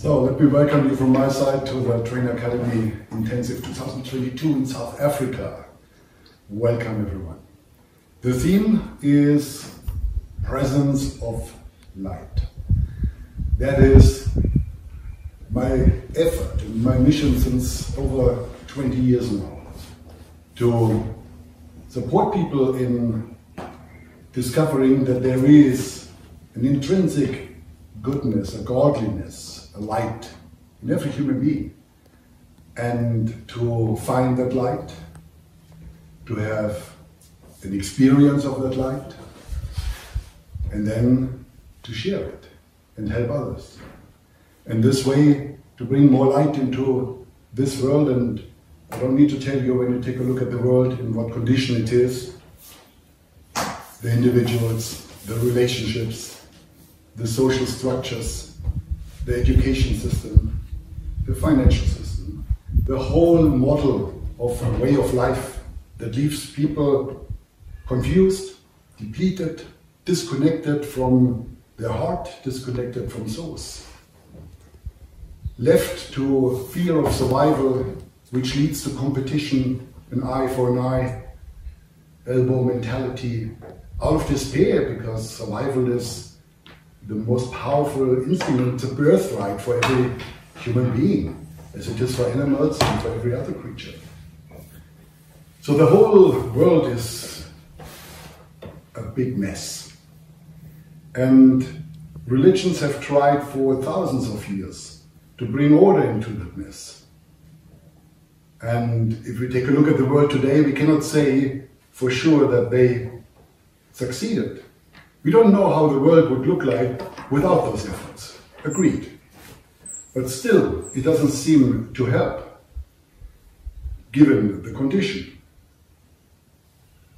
So let me welcome you from my side to the Trainer Academy Intensive 2022 in South Africa. Welcome everyone. The theme is presence of light. That is my effort and my mission since over 20 years now, to support people in discovering that there is an intrinsic goodness, a godliness, a light in every human being, and to find that light, to have an experience of that light, and then to share it and help others. And this way to bring more light into this world. And I don't need to tell you, when you take a look at the world, in what condition it is, the individuals, the relationships, the social structures, the education system, the financial system, the whole model of a way of life that leaves people confused, depleted, disconnected from their heart, disconnected from souls, left to fear of survival, which leads to competition, an eye for an eye, elbow mentality, out of despair, because survival is the most powerful instinct, it's a birthright for every human being, as it is for animals and for every other creature. So the whole world is a big mess. And religions have tried for thousands of years to bring order into that mess. And if we take a look at the world today, we cannot say for sure that they succeeded. We don't know how the world would look like without those efforts. Agreed. But still, it doesn't seem to help, given the condition.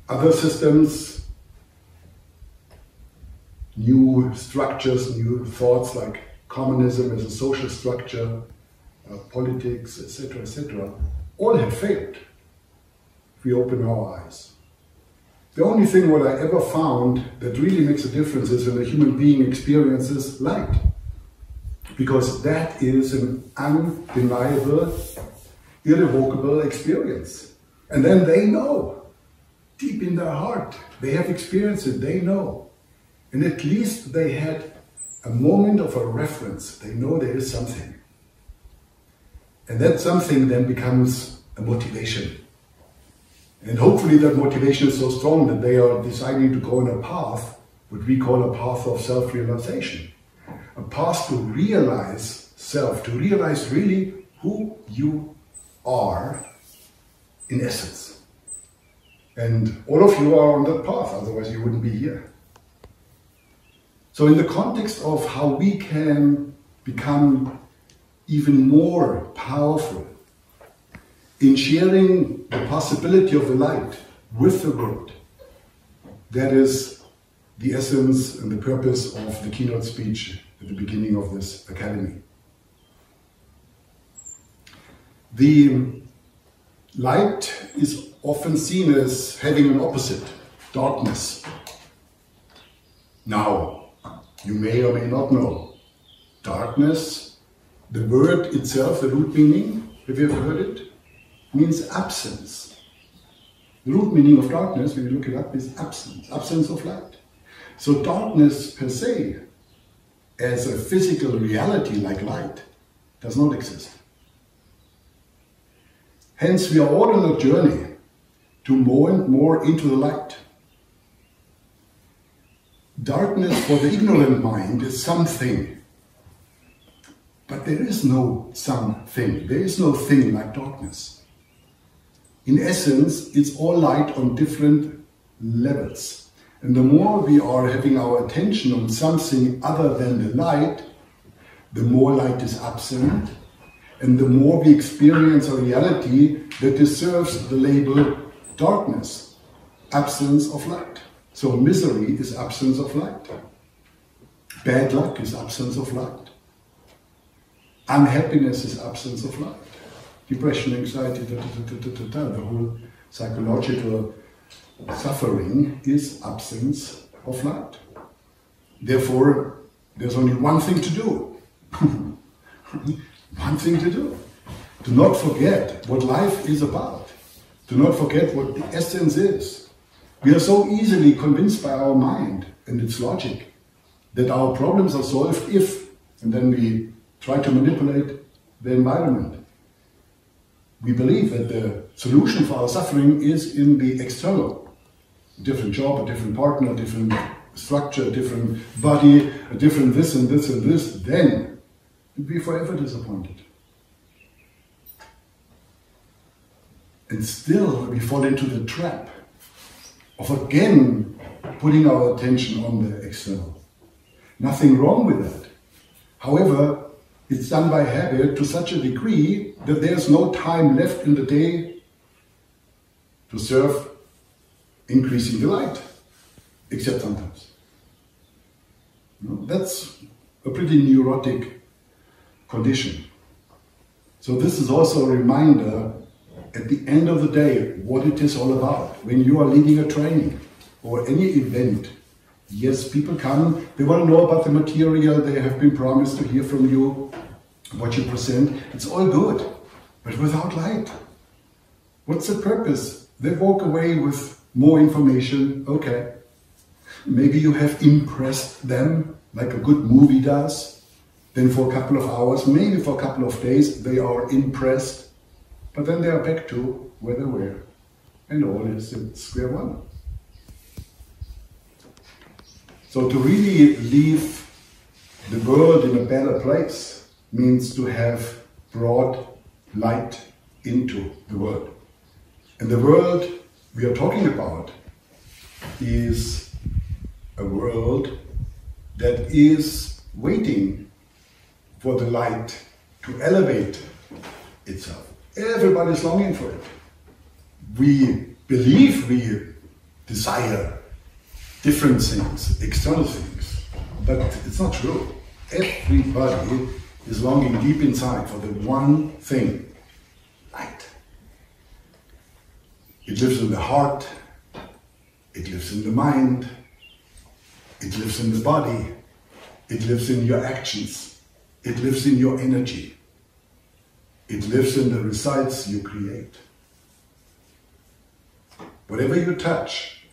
Other systems, new structures, new thoughts like communism as a social structure, politics, etc., all have failed if we open our eyes. The only thing what I ever found that really makes a difference is when a human being experiences light. Because that is an undeniable, irrevocable experience. And then they know, deep in their heart, they have experienced it, they know. And at least they had a moment of a reference. They know there is something. And that something then becomes a motivation. And hopefully that motivation is so strong that they are deciding to go on a path, what we call a path of self-realization. A path to realize self, to realize really who you are in essence. And all of you are on that path, otherwise you wouldn't be here. So in the context of how we can become even more powerful in sharing the possibility of the light with the world, that is the essence and the purpose of the keynote speech at the beginning of this academy. The light is often seen as having an opposite, darkness. Now, you may or may not know, darkness, the word itself, the root meaning, have you ever heard it? Means absence. The root meaning of darkness, when you look it up, is absence, absence of light. So darkness per se, as a physical reality like light, does not exist. Hence, we are all on a journey to more and more into the light. Darkness for the ignorant mind is something. But there is no something. There is no thing like darkness. In essence, it's all light on different levels. And the more we are having our attention on something other than the light, the more light is absent, and the more we experience a reality that deserves the label darkness, absence of light. So misery is absence of light. Bad luck is absence of light. Unhappiness is absence of light. Depression, anxiety, the whole psychological suffering is absence of light. Therefore, there's only one thing to do. One thing to do. Do not forget what life is about. Do not forget what the essence is. We are so easily convinced by our mind and its logic that our problems are solved if, and then we try to manipulate the environment. We believe that the solution for our suffering is in the external. A different job, a different partner, a different structure, a different body, a different this and this and this. Then we'll be forever disappointed. And still we fall into the trap of again putting our attention on the external. Nothing wrong with that. However, it's done by habit to such a degree that there's no time left in the day to serve increasing the light, except sometimes. That's a pretty neurotic condition. So this is also a reminder at the end of the day what it is all about. When you are leading a training or any event, yes, people come, they want to know about the material, they have been promised to hear from you, what you present. It's all good, but without light. What's the purpose? They walk away with more information, okay. Maybe you have impressed them like a good movie does. Then for a couple of hours, maybe for a couple of days, they are impressed. But then they are back to where they were. And all is at square one. So to really leave the world in a better place means to have brought light into the world. And the world we are talking about is a world that is waiting for the light to elevate itself. Everybody's longing for it. We believe we desire different things, external things, but it's not true. Everybody is longing deep inside for the one thing, light. It lives in the heart, it lives in the mind, it lives in the body, it lives in your actions, it lives in your energy, it lives in the results you create. Whatever you touch,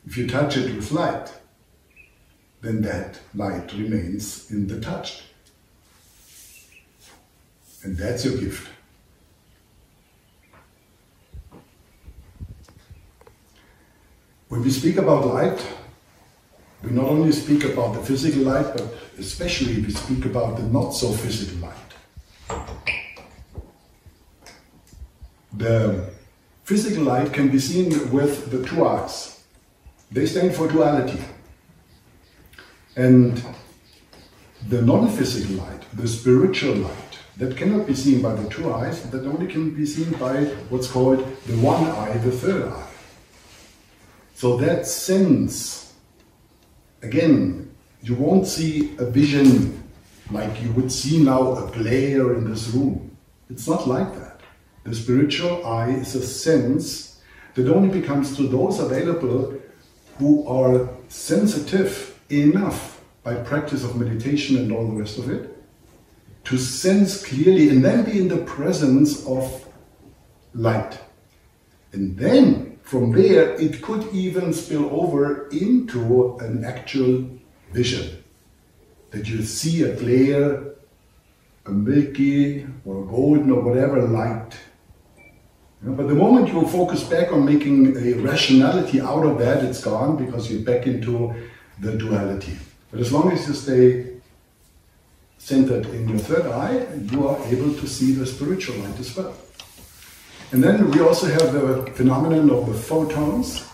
if you touch it with light, then that light remains in the touched. And that's your gift. When we speak about light, we not only speak about the physical light, but especially we speak about the not so physical light. The physical light can be seen with the two eyes. They stand for duality. And the non-physical light, the spiritual light, that cannot be seen by the two eyes, that only can be seen by what's called the one eye, the third eye. So that sense, again, you won't see a vision like you would see now a glare in this room. It's not like that. The spiritual eye is a sense that only becomes to those available who are sensitive enough by practice of meditation and all the rest of it to sense clearly and then be in the presence of light. And then from there it could even spill over into an actual vision. That you see a glare, a milky or golden or whatever light. But the moment you focus back on making a rationality out of that, it's gone because you're back into the duality. But as long as you stay centered in your third eye, you are able to see the spiritual light as well. And then we also have the phenomenon of the photons.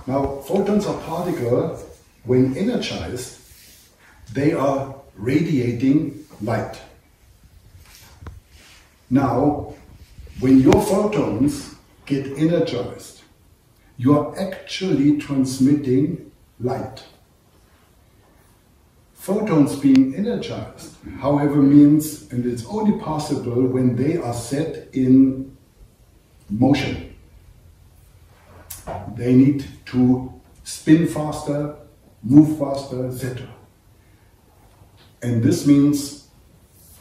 Now, photons are particles, when energized, they are radiating light. Now, when your photons get energized, you are actually transmitting light. Photons being energized, however, means, and it's only possible when they are set in motion. They need to spin faster, move faster, etc. And this means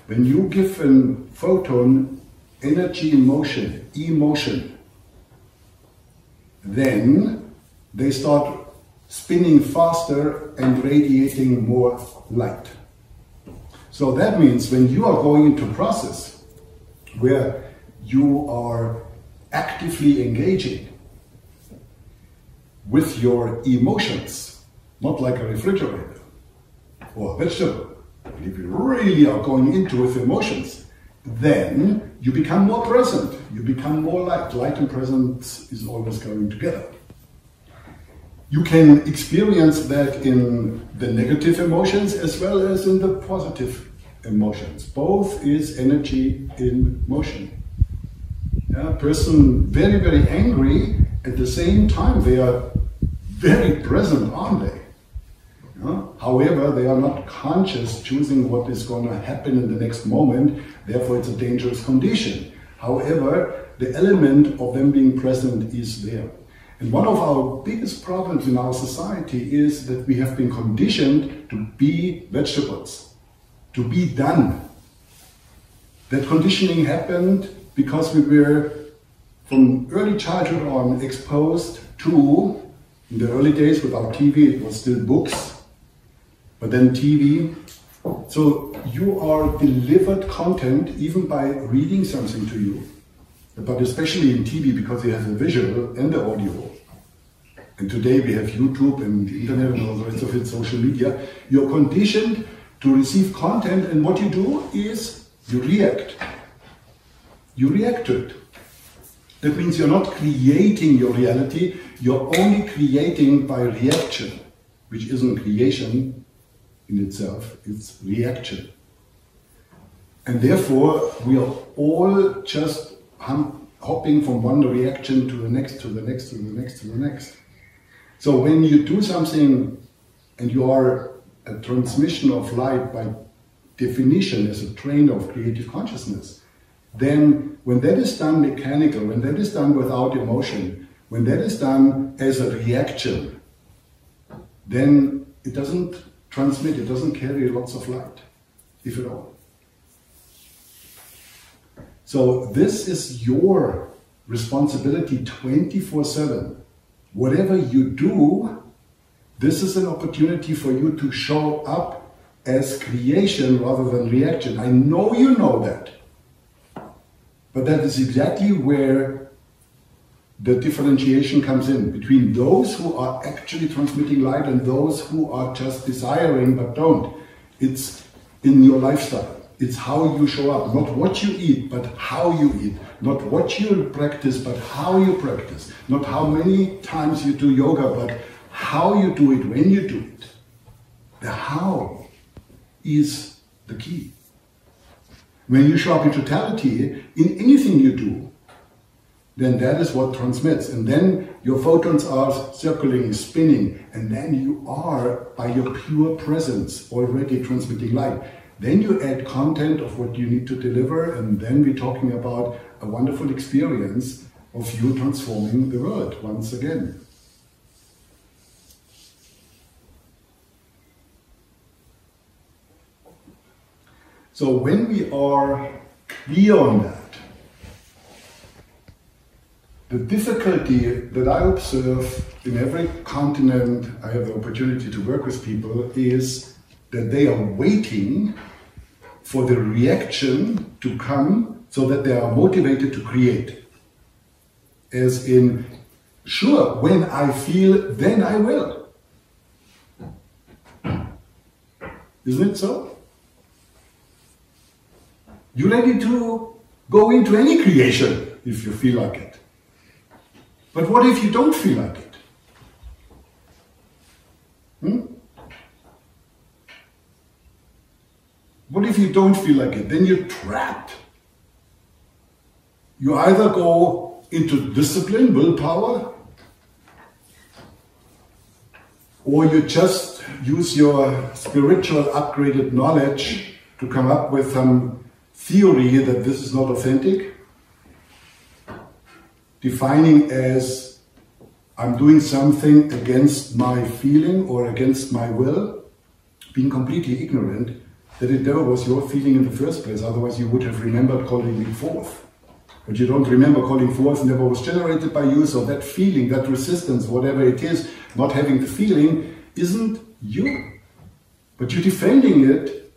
When you give a photon energy in motion, emotion, then they start spinning faster and radiating more light. So that means when you are going into a process where you are actively engaging with your emotions, not like a refrigerator or a vegetable, but if you really are going into with emotions, then you become more present, you become more light. Light and presence is always going together. You can experience that in the negative emotions as well as in the positive emotions. Both is energy in motion. A person very, very angry, at the same time they are very present, aren't they? However, they are not conscious choosing what is going to happen in the next moment, therefore it's a dangerous condition. However, the element of them being present is there. And one of our biggest problems in our society is that we have been conditioned to be vegetables, to be done. That conditioning happened because we were from early childhood on exposed to, in the early days without TV, it was still books, but then TV. So you are delivered content even by reading something to you, but especially in TV because it has a visual and the audio. And today we have YouTube and the internet and all the rest of it, social media. You're conditioned to receive content, and what you do is you react. You react to it. That means you're not creating your reality, you're only creating by reaction, which isn't creation in itself, it's reaction. And therefore, we are all just hopping from one reaction to the next, to the next, to the next, to the next. So when you do something and you are a transmission of light by definition as a train of creative consciousness, then when that is done mechanical, when that is done without emotion, when that is done as a reaction, then it doesn't transmit, it doesn't carry lots of light, if at all. So this is your responsibility 24/7. Whatever you do, this is an opportunity for you to show up as creation rather than reaction. I know you know that. But that is exactly where the differentiation comes in between those who are actually transmitting light and those who are just desiring but don't. It's in your lifestyle. It's how you show up, not what you eat, but how you eat. Not what you practice, but how you practice. Not how many times you do yoga, but how you do it, when you do it. The how is the key. When you show up in totality, in anything you do, then that is what transmits. And then your photons are circling, spinning, and then you are, by your pure presence, already transmitting light. Then you add content of what you need to deliver, and then we're talking about a wonderful experience of you transforming the world once again. So when we are clear on that, the difficulty that I observe in every continent I have the opportunity to work with people is that they are waiting for the reaction to come so that they are motivated to create. As in, sure, when I feel, then I will. Isn't it so? You're ready to go into any creation if you feel like it. But what if you don't feel like it? What if you don't feel like it? Then you're trapped. You either go into discipline, willpower, or you just use your spiritual upgraded knowledge to come up with some theory that this is not authentic, defining as I'm doing something against my feeling or against my will, being completely ignorant that it never was your feeling in the first place. Otherwise you would have remembered calling it forth. But you don't remember calling forth, never was generated by you, so that feeling, that resistance, whatever it is, not having the feeling, isn't you. But you're defending it,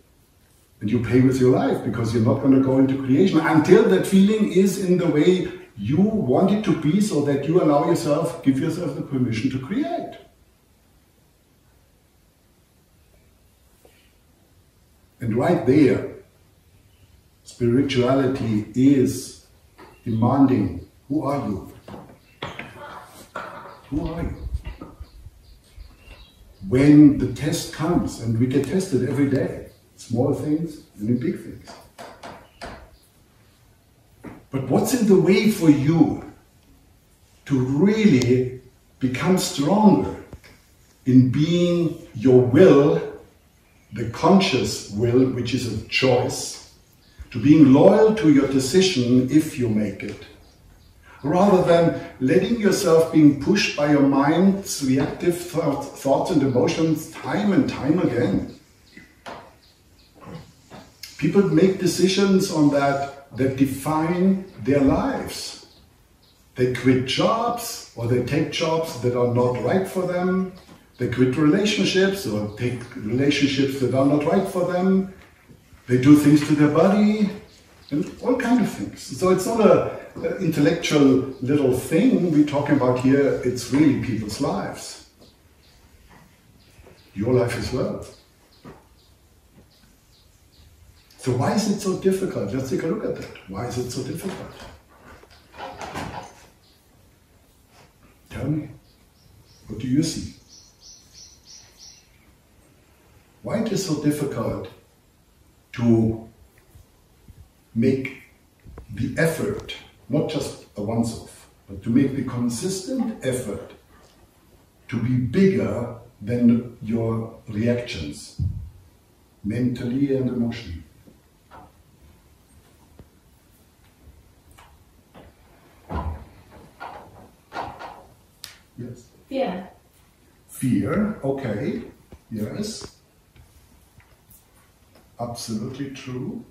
and you pay with your life, because you're not going to go into creation until that feeling is in the way you want it to be, so that you allow yourself, give yourself the permission to create. And right there, spirituality is demanding, who are you? Who are you? When the test comes, and we get tested every day, small things and in big things. But what's in the way for you to really become stronger in being your will, the conscious will, which is a choice, to being loyal to your decision if you make it, rather than letting yourself being pushed by your mind's reactive thoughts and emotions time and time again. People make decisions on that define their lives. They quit jobs, or they take jobs that are not right for them. They quit relationships, or take relationships that are not right for them. They do things to their body, and all kinds of things. So it's not an intellectual little thing we're talking about here, it's really people's lives. Your life as well. So why is it so difficult? Let's take a look at that. Why is it so difficult? Tell me, what do you see? Why it is so difficult to make the effort, not just a once-off, but to make the consistent effort to be bigger than your reactions, mentally and emotionally? Yes? Fear. Fear, okay, yes. Absolutely true.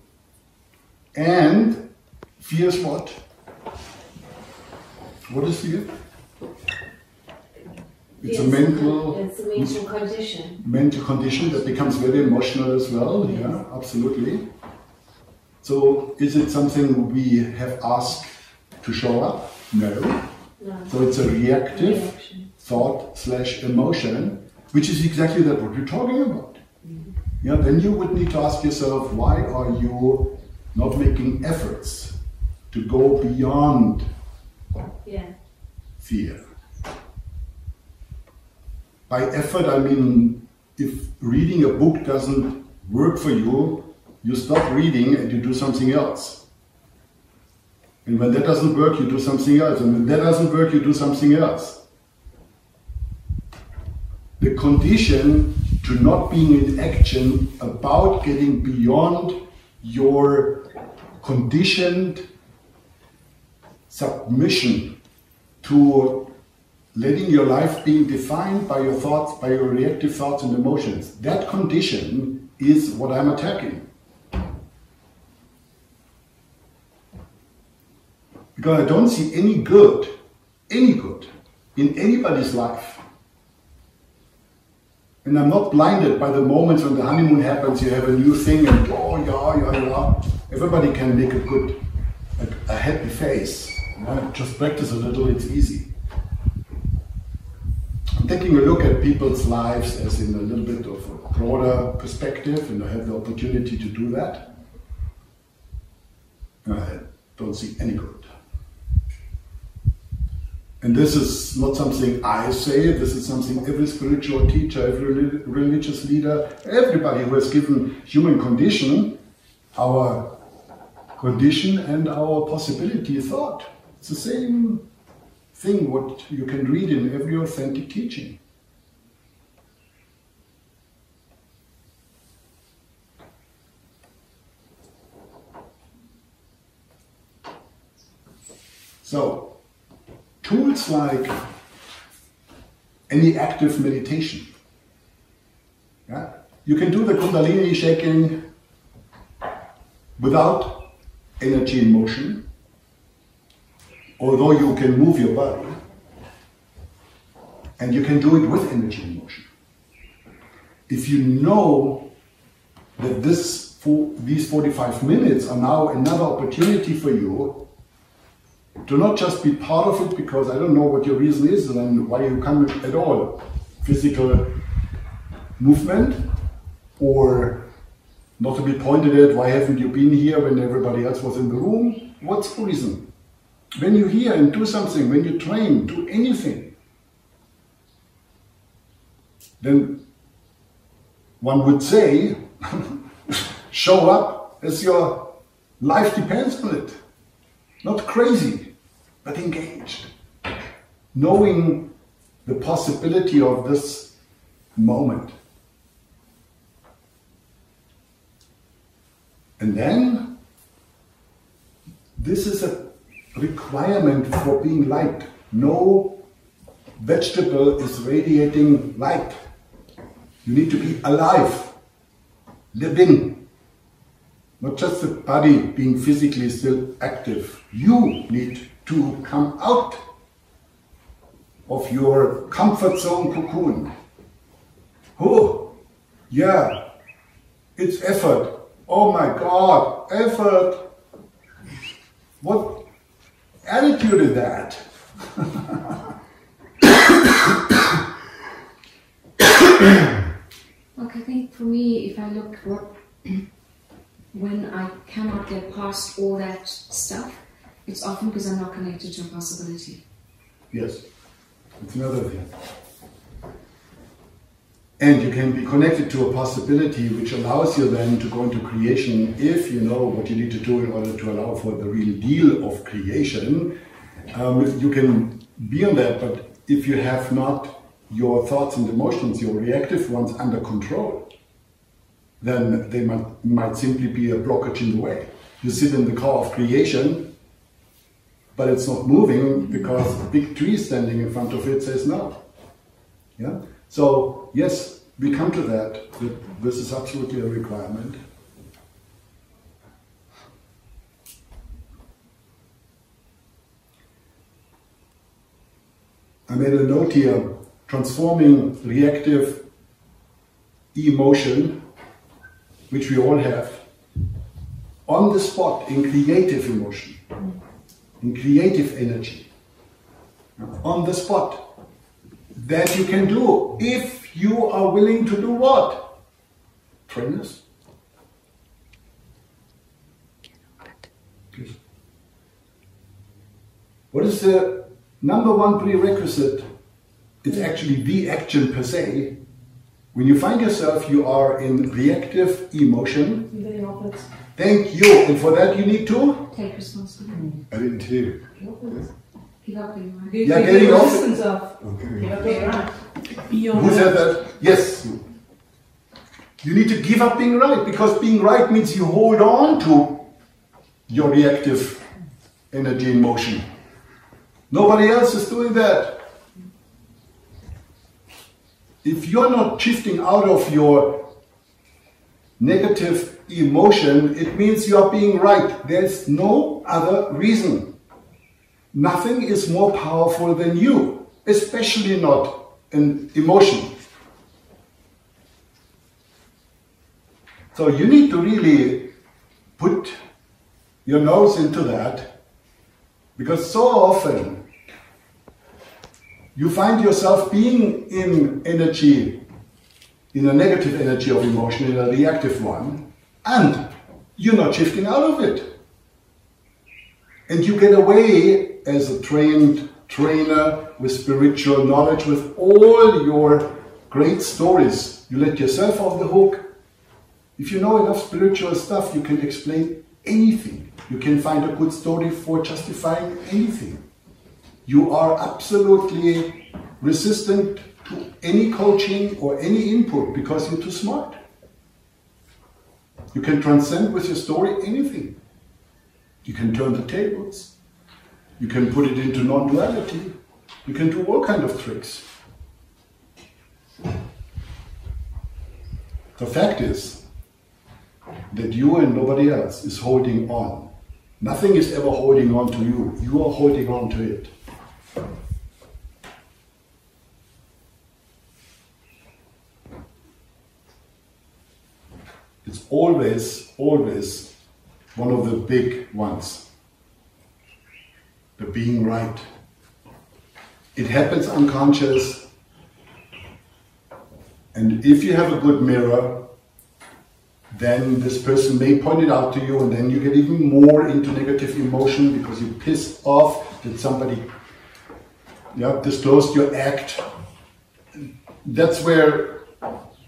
And fear is what? What is fear? It's a mental condition. Mental condition that becomes very emotional as well. Yes. Yeah, absolutely. So is it something we have asked to show up? No. No. So it's a reactive thought/emotion, which is exactly that what we're talking about. Mm-hmm. Yeah, then you would need to ask yourself, why are you not making efforts to go beyond fear? By effort, I mean, if reading a book doesn't work for you, you stop reading and you do something else. And when that doesn't work, you do something else. And when that doesn't work, you do something else. The condition to not being in action about getting beyond your conditioned submission to letting your life being defined by your thoughts, by your reactive thoughts and emotions. That condition is what I'm attacking. Because I don't see any good in anybody's life. And I'm not blinded by the moments when the honeymoon happens, you have a new thing and yeah. Everybody can make a happy face. You know, just practice a little, it's easy. I'm taking a look at people's lives as in a little bit of a broader perspective, and I have the opportunity to do that. I don't see any good. And this is not something I say, this is something every spiritual teacher, every religious leader, everybody who has given human condition, our condition and our possibility thought. It's the same thing what you can read in every authentic teaching. So, tools like any active meditation. Yeah? You can do the Kundalini shaking without energy in motion, although you can move your body, and you can do it with energy in motion. If you know that these 45 minutes are now another opportunity for you to not just be part of it, because I don't know what your reason is and why you come at all. Physical movement, or not to be pointed at, why haven't you been here when everybody else was in the room? What's the reason? When you're here and do something, when you train, do anything, then one would say, show up as your life depends on it. Not crazy, but engaged. Knowing the possibility of this moment. And then, this is a requirement for being light. No vegetable is radiating light. You need to be alive, living. Not just the body being physically still active. You need to come out of your comfort zone cocoon. Oh, yeah, it's effort. Oh my God, effort. What attitude is that? Look, I think for me, if I look when I cannot get past all that stuff, it's often because I'm not connected to a possibility. Yes, it's another thing. And you can be connected to a possibility which allows you then to go into creation if you know what you need to do in order to allow for the real deal of creation. You can be on that, but if you have not your thoughts and emotions, your reactive ones, under control, then they might simply be a blockage in the way. You sit in the car of creation, but it's not moving because the big tree standing in front of it says no. Yeah? So, yes, we come to that this is absolutely a requirement. I made a note here, transforming reactive emotion, which we all have, on the spot in creative emotion, in creative energy, on the spot. That you can do if you are willing to do what? Trainers? What is the number one prerequisite? It's actually the action per se. When you find yourself, you are in reactive emotion. Thank you. And for that you need to? Take responsibility. I didn't hear you. Give up being right. Yeah, getting off. Who said that? Yes. You need to give up being right, because being right means you hold on to your reactive energy in motion. Nobody else is doing that. If you're not shifting out of your negative emotion, it means you are being right. There's no other reason. Nothing is more powerful than you, especially not an emotion. So you need to really put your nose into that, because so often you find yourself being in energy, in a negative energy of emotion, in a reactive one, and you're not shifting out of it. And you get away as a trained trainer with spiritual knowledge, with all your great stories. You let yourself off the hook. If you know enough spiritual stuff, you can explain anything. You can find a good story for justifying anything. You are absolutely resistant to any coaching or any input because you're too smart. You can transcend with your story anything. You can turn the tables. You can put it into non-duality. You can do all kinds of tricks. The fact is, that you and nobody else is holding on. Nothing is ever holding on to you. You are holding on to it. It's always, always one of the big ones. The being right. It happens unconscious. And if you have a good mirror, then this person may point it out to you, and then you get even more into negative emotion because you're pissed off that somebody disclosed your act. That's where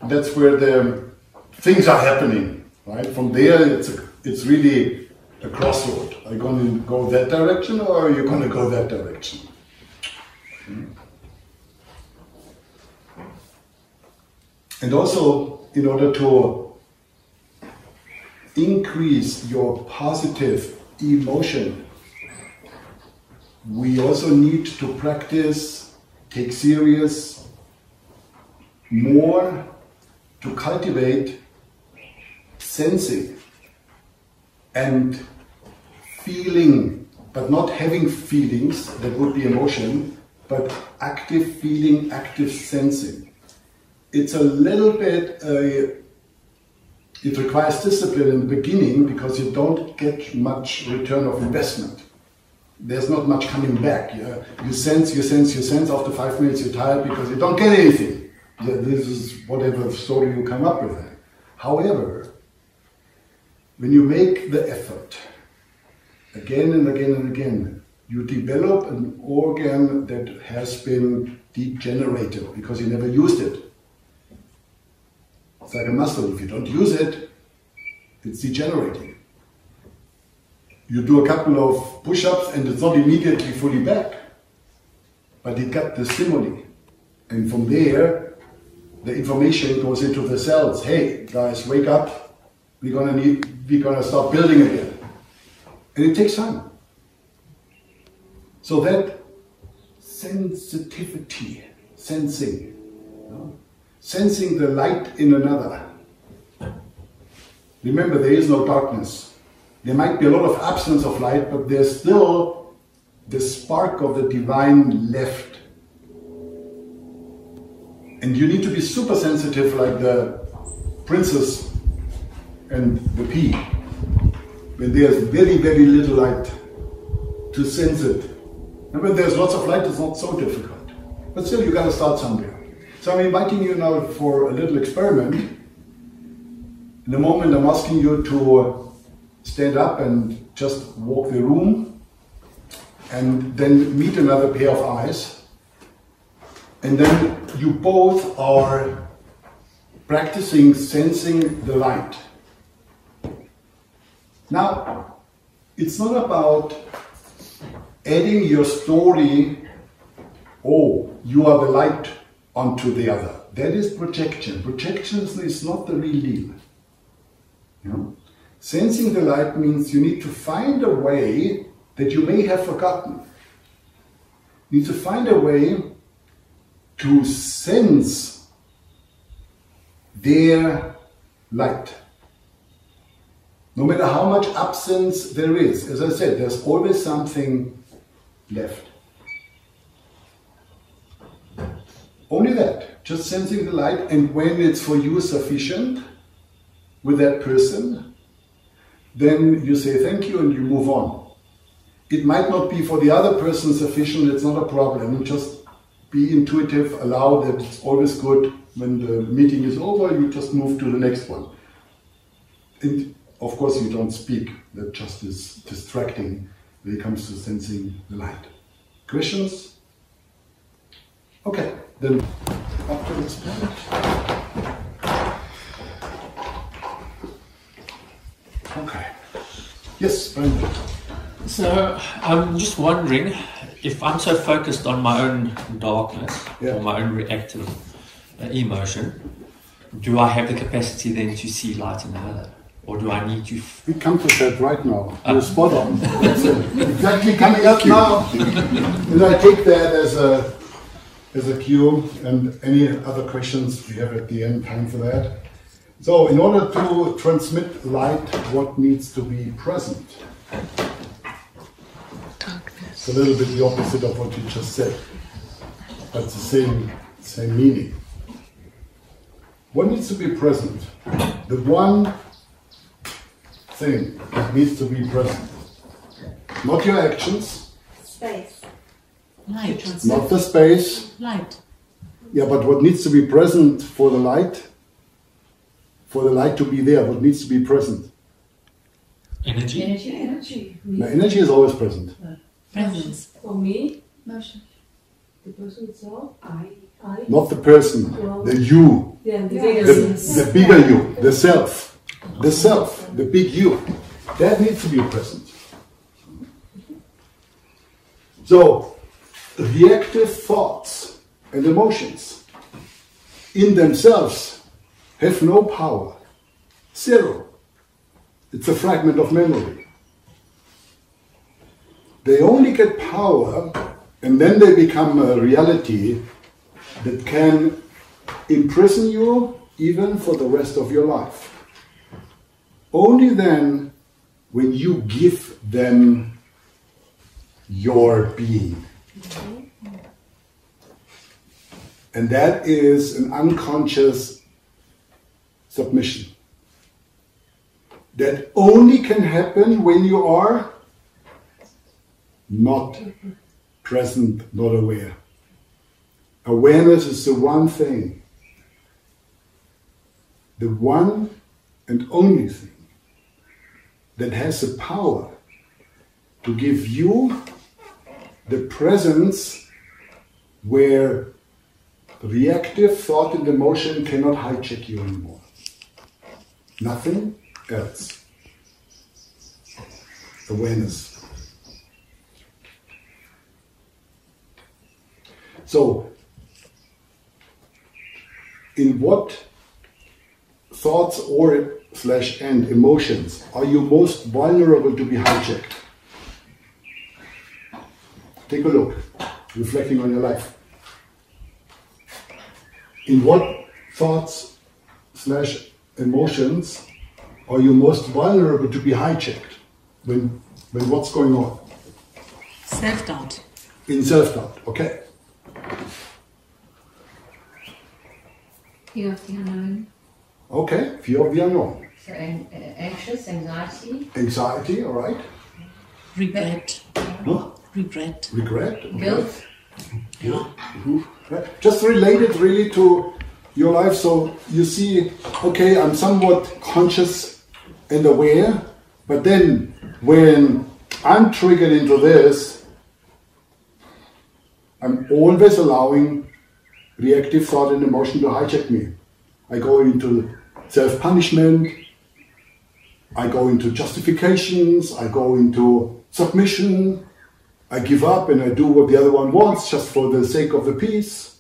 the things are happening, right? From there, it's really a crossroad. Are you going to go that direction, or are you going to go that direction? And also, in order to increase your positive emotion, we also need to practice, take serious, more to cultivate sensing and feeling, but not having feelings, that would be emotion, but active feeling, active sensing. It's a little bit, it requires discipline in the beginning because you don't get much return of investment. There's not much coming back. Yeah? You sense. After 5 minutes you're tired because you don't get anything. This is whatever story you come up with. However, when you make the effort again and again and again, you develop an organ that has been degenerated because you never used it. It's like a muscle. If you don't use it, it's degenerating. You do a couple of push-ups and it's not immediately fully back, but it got the stimuli. And from there, the information goes into the cells. Hey, guys, wake up. We're gonna start building again. And it takes time. So that sensitivity, sensing, sensing the light in another. Remember, there is no darkness. There might be a lot of absence of light, but there's still the spark of the divine left. And you need to be super sensitive like the princess and the pea. When there's very, very little light, to sense it. And when there's lots of light, it's not so difficult. But still, you gotta start somewhere. So I'm inviting you now for a little experiment. In a moment, I'm asking you to stand up and just walk the room and then meet another pair of eyes. And then you both are practicing sensing the light. Now, it's not about adding your story, oh, you are the light, onto the other. That is projection. Projection is not the real deal. You know? Sensing the light means you need to find a way that you may have forgotten. You need to find a way to sense their light. No matter how much absence there is, as I said, there's always something left. Only that, just sensing the light, and when it's for you sufficient with that person, then you say thank you and you move on. It might not be for the other person sufficient, it's not a problem. Just be intuitive, allow that it's always good when the meeting is over, you just move to the next one. And of course you don't speak, that just is distracting when it comes to sensing the light. Questions? Okay, then up to this point. Okay. Yes, Brian. So I'm just wondering if I'm so focused on my own darkness or my own reactive emotion, do I have the capacity then to see light in another? Or do I need to... We come to that right now. You're spot on. That's exactly coming up now. And I take that as a cue, and any other questions we have at the end, time for that. So, in order to transmit light, what needs to be present? Darkness. It's a little bit the opposite of what you just said, but it's the same meaning. What needs to be present? The one thing that needs to be present. Not your actions, Space. Light. not the space. Light. Yeah, but what needs to be present for the light? For the light to be there, what needs to be present? Energy. Energy. Now, energy is always present. Presence. For me, Motion. the person itself, I. Not the person, the you, Yeah, the bigger you, the self, the big you. That needs to be present. So, reactive thoughts and emotions in themselves have no power. Zero. It's a fragment of memory. They only get power, and then they become a reality that can imprison you even for the rest of your life. Only then when you give them your being. And that is an unconscious submission. That only can happen when you are not present, not aware. Awareness is the one thing, the one and only thing that has the power to give you the presence where reactive thought and emotion cannot hijack you anymore. Nothing else. Awareness. So, in what thoughts and emotions are you most vulnerable to be hijacked? Take a look, reflecting on your life. In what thoughts / emotions are you most vulnerable to be hijacked? When what's going on? Self-doubt. In self-doubt, okay. Fear of the unknown. Okay, fear of the unknown. So anxious, anxiety, Anxiety, all right. Regret. Huh? Regret. Regret. Okay. guilt. Right. Just relate it really to your life. So you see, okay, I'm somewhat conscious and aware, but then when I'm triggered into this, I'm always allowing reactive thought and emotion to hijack me. I go into self-punishment, I go into justifications, I go into submission, I give up and I do what the other one wants just for the sake of the peace.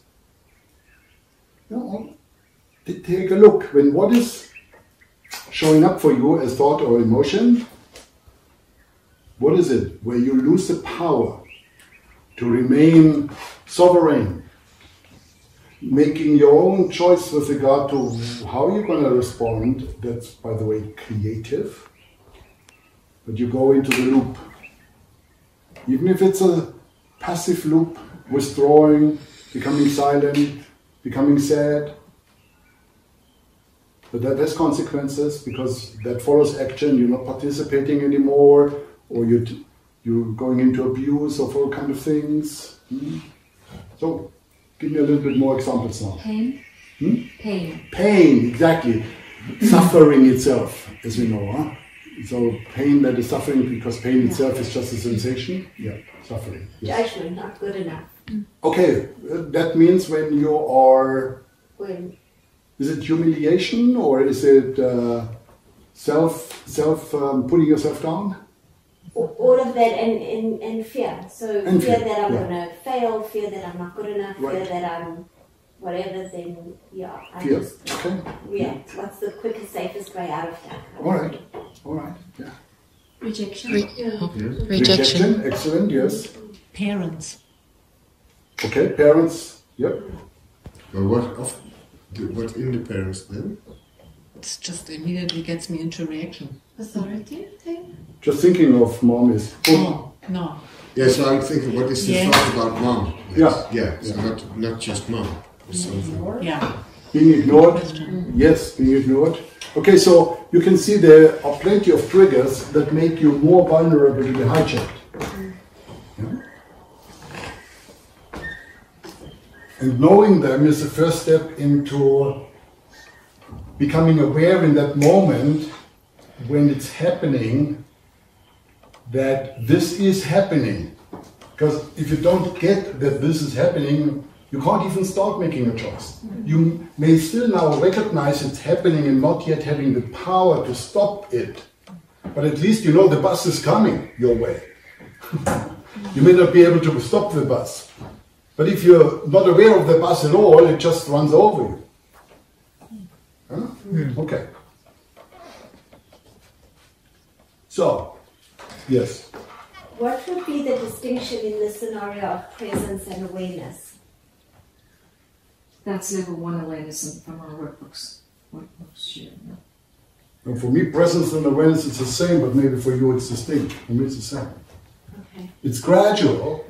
You know, take a look. When what is showing up for you as thought or emotion, what is it? Where you lose the power to remain sovereign, making your own choice with regard to how you're going to respond. That's, by the way, creative. But you go into the loop. Even if it's a passive loop, withdrawing, becoming silent, becoming sad. But that has consequences because that follows action. You're not participating anymore, or you're going into abuse of all kind of things. So, give me a little bit more examples now. Pain. Pain. Pain, exactly. Suffering itself, as we know. Huh? So pain that is suffering because pain itself is just a sensation. Yeah, suffering. Yes. Judgment, not good enough. Okay, that means when you are... When Is it humiliation or is it putting yourself down? all of that and fear. So And fear fear, that I'm yeah. going to fail, fear that I'm not good enough, Right. fear that I'm whatever, then yeah. I Fear. just Okay. react. What's the quickest, safest way out of that? All right. Yeah. Rejection. Rejection. Excellent. Yes. Parents. Okay. Parents. Yep. But what in the parents then? It just immediately gets me into reaction. Authoritative thing? Just thinking of mom is. Oh, no. Yeah, so I'm thinking, what is the Yeah. thought about mom? Yeah. Yeah, so not just mom. Something. Yeah. Being ignored. Yes, being ignored. Okay, so you can see there are plenty of triggers that make you more vulnerable to be hijacked. Yeah? And knowing them is the first step into becoming aware in that moment when it's happening that this is happening. Because if you don't get that this is happening, you can't even start making a choice. You may still now recognize it's happening and not yet having the power to stop it. But at least you know the bus is coming your way. You may not be able to stop the bus. But if you're not aware of the bus at all, it just runs over you. Huh? Okay. So, yes. What would be the distinction in the scenario of presence and awareness? That's level 1 awareness from our workbooks. Yeah. And for me, presence and awareness is the same, but maybe for you it's distinct. For me, it's the same. Okay. It's gradual.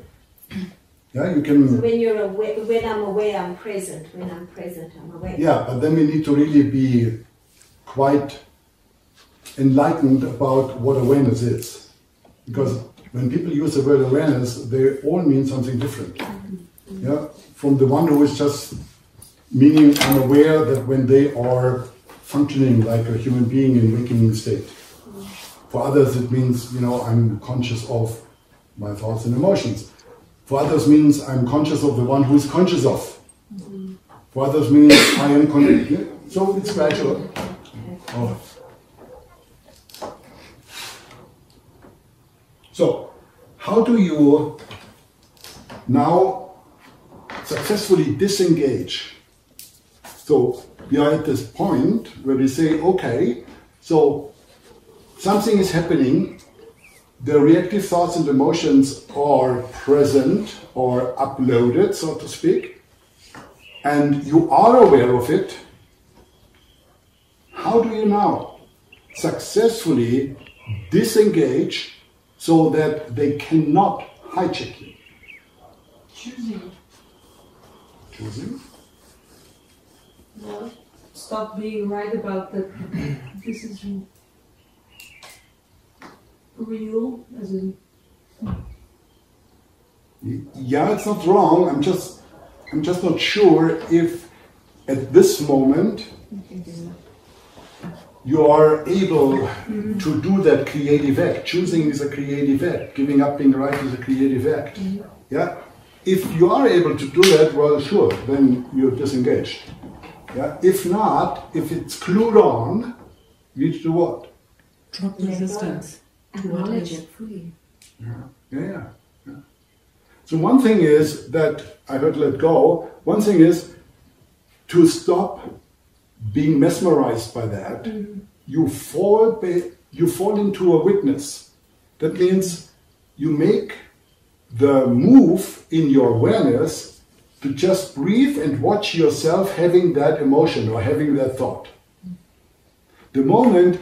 Yeah, you can. So when you're aware, when I'm aware, I'm present. When I'm present, I'm aware. Yeah, but then we need to really be quite enlightened about what awareness is. Because when people use the word awareness, they all mean something different. Yeah, from the one who is just meaning I'm aware that when they are functioning like a human being in waking state. For others, it means, you know, I'm conscious of my thoughts and emotions. For others means I'm conscious of the one who is conscious of. For others means I am connected. So it's gradual. Oh. So, how do you now successfully disengage? So we are at this point where we say, okay, so something is happening. The reactive thoughts and emotions are present or uploaded, so to speak, and you are aware of it. How do you now successfully disengage so that they cannot hijack you? Choosing. Choosing? No. Stop being right about that. This is real, as in. Yeah, it's not wrong. I'm just not sure if at this moment you are able to do that creative act. Choosing is a creative act. Giving up being right is a creative act. Yeah. If you are able to do that, well, sure, then you're disengaged. Yeah. If not, if it's glued on, you need to do what? Drop resistance. Acknowledge it fully. Yeah. So one thing is that I heard let go. One thing is to stop being mesmerized by that. You fall into a witness. That means you make the move in your awareness to just breathe and watch yourself having that emotion or having that thought. The moment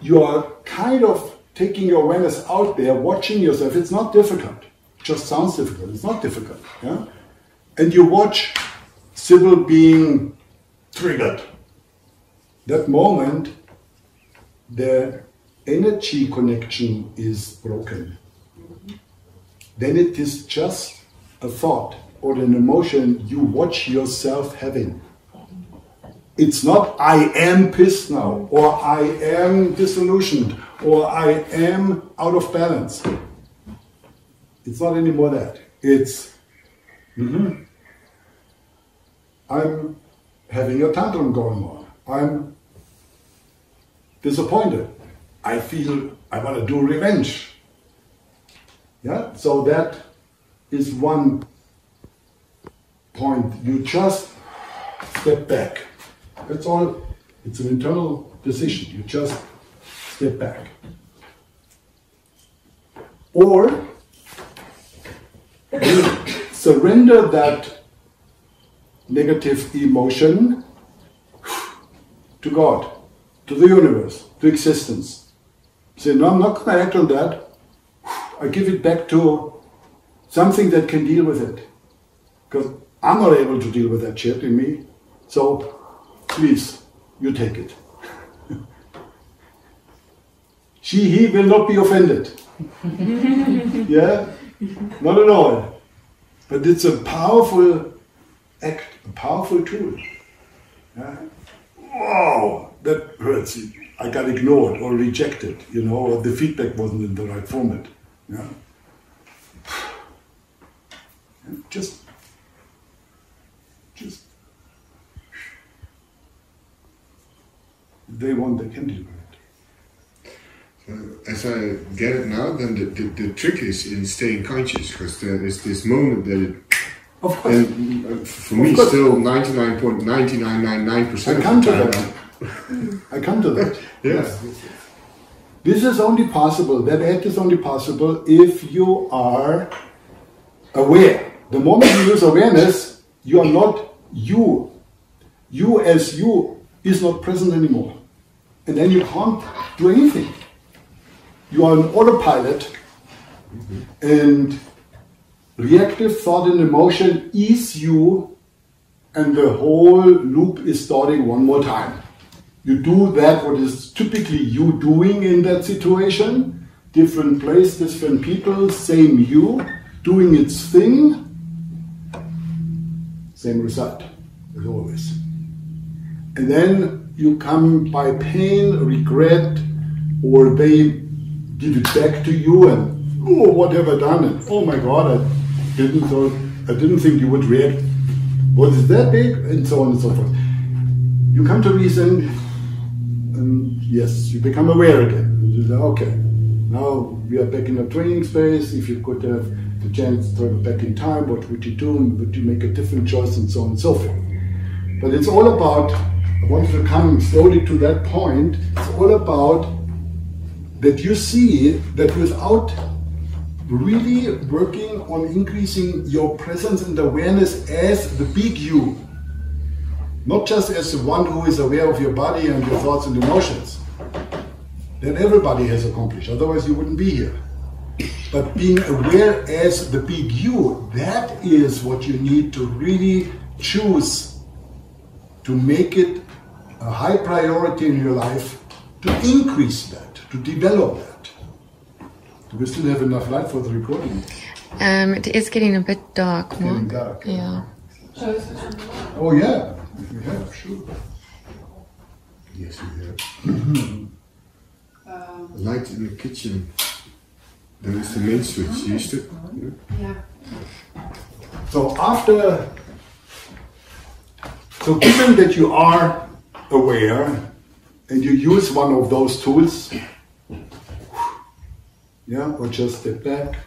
you are kind of taking your awareness out there, watching yourself, it's not difficult. It just sounds difficult. It's not difficult. Yeah? And you watch Sybil being triggered. That moment, the energy connection is broken. Then it is just a thought or an emotion you watch yourself having. It's not I am pissed now, or I am disillusioned, or I am out of balance. It's not anymore that. It's I'm having a tantrum going on. I'm disappointed. I feel I want to do revenge. Yeah, so that is one point. You just step back. That's all. It's an internal decision. You just step back. Or you surrender that negative emotion to God. to the universe, to existence. Say, no, I'm not going to act on that. I give it back to something that can deal with it. Because I'm not able to deal with that shit in me. So, please, you take it. He will not be offended. Yeah? Not at all. But it's a powerful act, a powerful tool. Yeah? Wow, that hurts. I got ignored or rejected, you know, or the feedback wasn't in the right format. Yeah? Just if they want, they can deal with it. As I get it now, then the trick is in staying conscious, because there is this moment that it. Of course. And for me, still 99.9999% I come to that. I come to that. Yes. This is only possible, that act is only possible if you are aware. The moment you use awareness, you are not you. You as you is not present anymore. And then you can't do anything. You are an autopilot, and reactive thought and emotion is you, and the whole loop is starting one more time. You do that, what is typically you doing in that situation, different place, different people, same you, doing its thing, same result, as always. And then you come by pain, regret, or they give it back to you and, oh, what have I done? And, oh my God, I didn't think you would react. What is that big? And so on and so forth. You come to reason, and yes, you become aware again. And you say, okay, now we are back in a training space. If you could have the chance to travel back in time, what would you do? Would you make a different choice? And so on and so forth. But it's all about, I want to come slowly to that point, it's all about that you see that without really working on increasing your presence and awareness as the big you, not just as the one who is aware of your body and your thoughts and emotions, that everybody has accomplished, otherwise you wouldn't be here. But being aware as the big you, that is what you need to really choose to make it a high priority in your life, to increase that, to develop that. Do we still have enough light for the recording? It is getting a bit dark, Marc. Getting dark. Yeah. Oh yeah, if you have, sure. Yes, we have. Light in the kitchen. That is the main switch. Used it? Yeah. So given that you are aware and you use one of those tools, yeah, or just step back.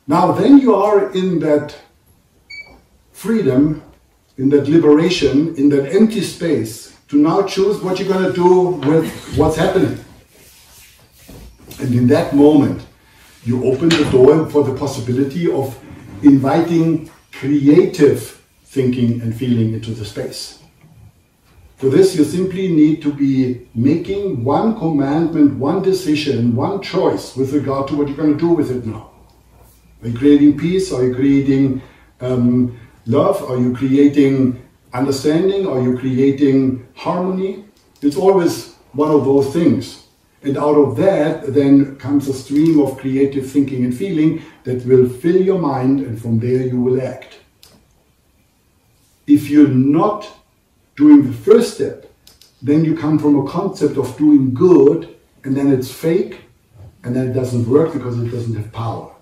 Now then you are in that freedom, in that liberation, in that empty space to now choose what you're going to do with what's happening. And in that moment, you open the door for the possibility of inviting creative thinking and feeling into the space. For this, you simply need to be making one commandment, one decision, one choice with regard to what you're going to do with it now. Are you creating peace? Are you creating love? Are you creating understanding? Are you creating harmony? It's always one of those things. And out of that then comes a stream of creative thinking and feeling that will fill your mind, and from there you will act. If you're not doing the first step, then you come from a concept of doing good, and then it's fake, and then it doesn't work because it doesn't have power.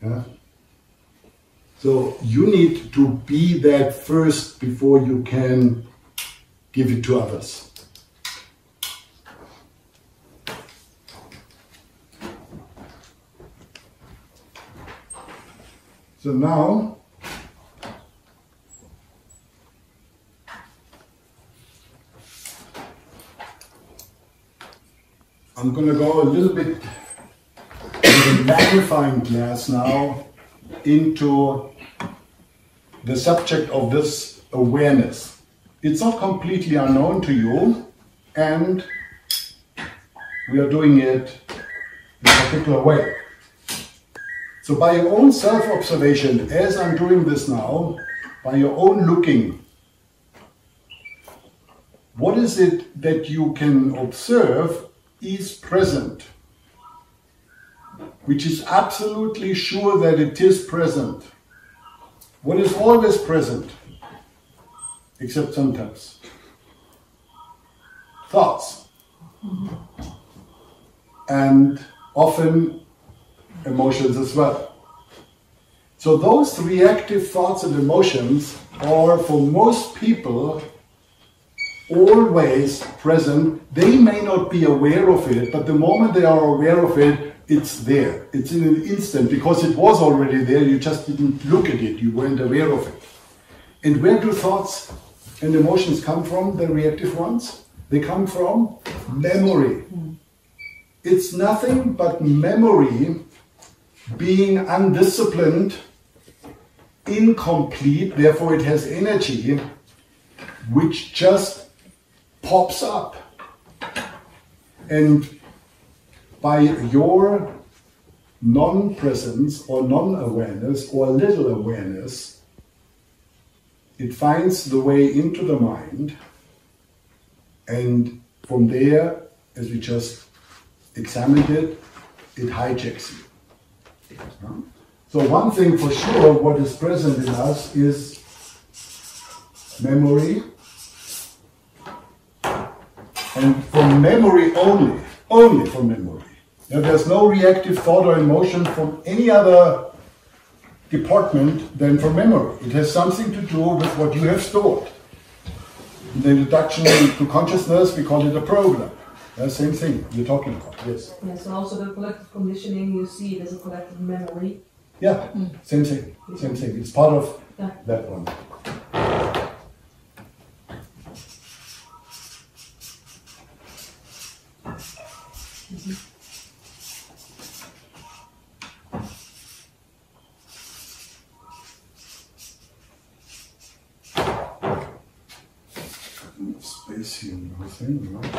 Yeah? So you need to be that first before you can give it to others. So now, I'm going to go a little bit with a magnifying glass now into the subject of this awareness. it's not completely unknown to you, and we are doing it in a particular way. So by your own self-observation, as I'm doing this now, by your own looking, what is it that you can observe is present, which is absolutely sure that it is present. What is always present, except sometimes? Thoughts. And often emotions as well. So those reactive thoughts and emotions are, for most people, always present. They may not be aware of it, but the moment they are aware of it, it's there. It's in an instant, because it was already there, you just didn't look at it, you weren't aware of it. And where do thoughts and emotions come from, the reactive ones? They come from memory. It's nothing but memory being undisciplined, incomplete, therefore it has energy, which just pops up. And by your non-presence or non-awareness or little awareness, it finds the way into the mind, and from there, as we just examined it, it hijacks you. So one thing for sure, what is present in us is memory, and from memory only from memory. Now, there's no reactive thought or emotion from any other department than from memory. It has something to do with what you have stored. In the introduction to consciousness, we call it a program. Same thing you're talking about, yes. Yes, and also the collective conditioning, you see it as a collective memory. Yeah, same thing, same thing. It's part of that one. Space here and everything, right?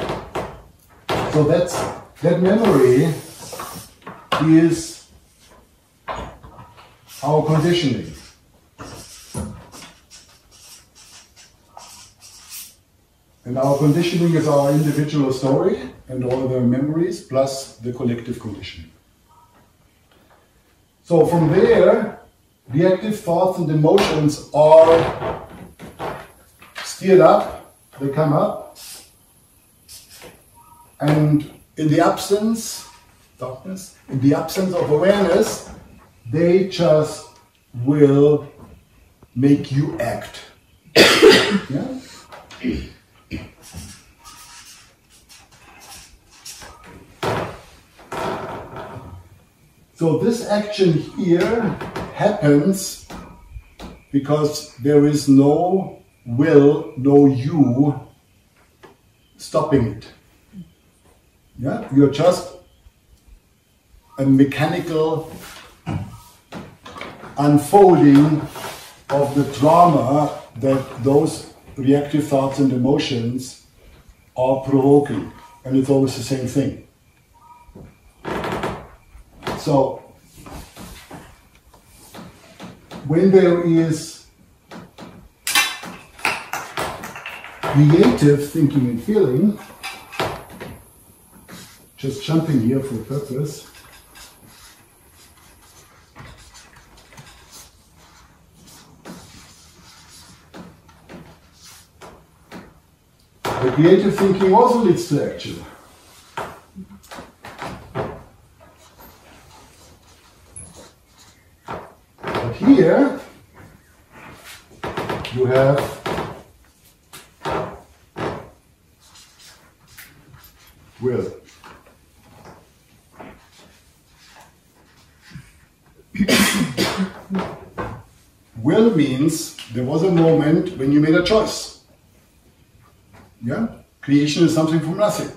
So that memory is our conditioning. And our conditioning is our individual story and all the memories plus the collective conditioning. So from there, reactive thoughts and emotions are steered up. They come up, and in the absence, darkness, in the absence of awareness, they just will make you act. Yeah? So this action here happens because there is no will, no you stopping it. Yeah? You're just a mechanical unfolding of the drama that those reactive thoughts and emotions are provoking. And it's always the same thing. So, when there is creative thinking and feeling, just jumping here for purpose, the creative thinking also leads to action. But here you have will. Will means there was a moment when you made a choice. Yeah? Creation is something from nothing.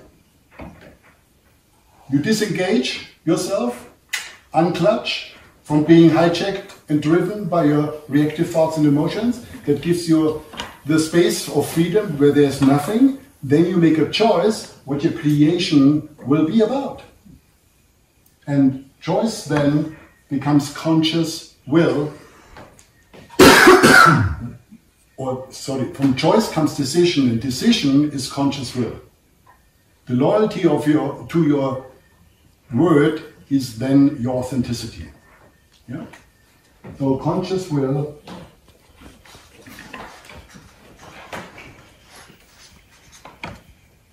You disengage yourself, unclutch from being hijacked and driven by your reactive thoughts and emotions. That gives you the space of freedom where there's nothing, then you make a choice what your creation will be about. And choice then becomes conscious will. Or sorry, from choice comes decision, and decision is conscious will. The loyalty to your word is then your authenticity. Yeah? So conscious will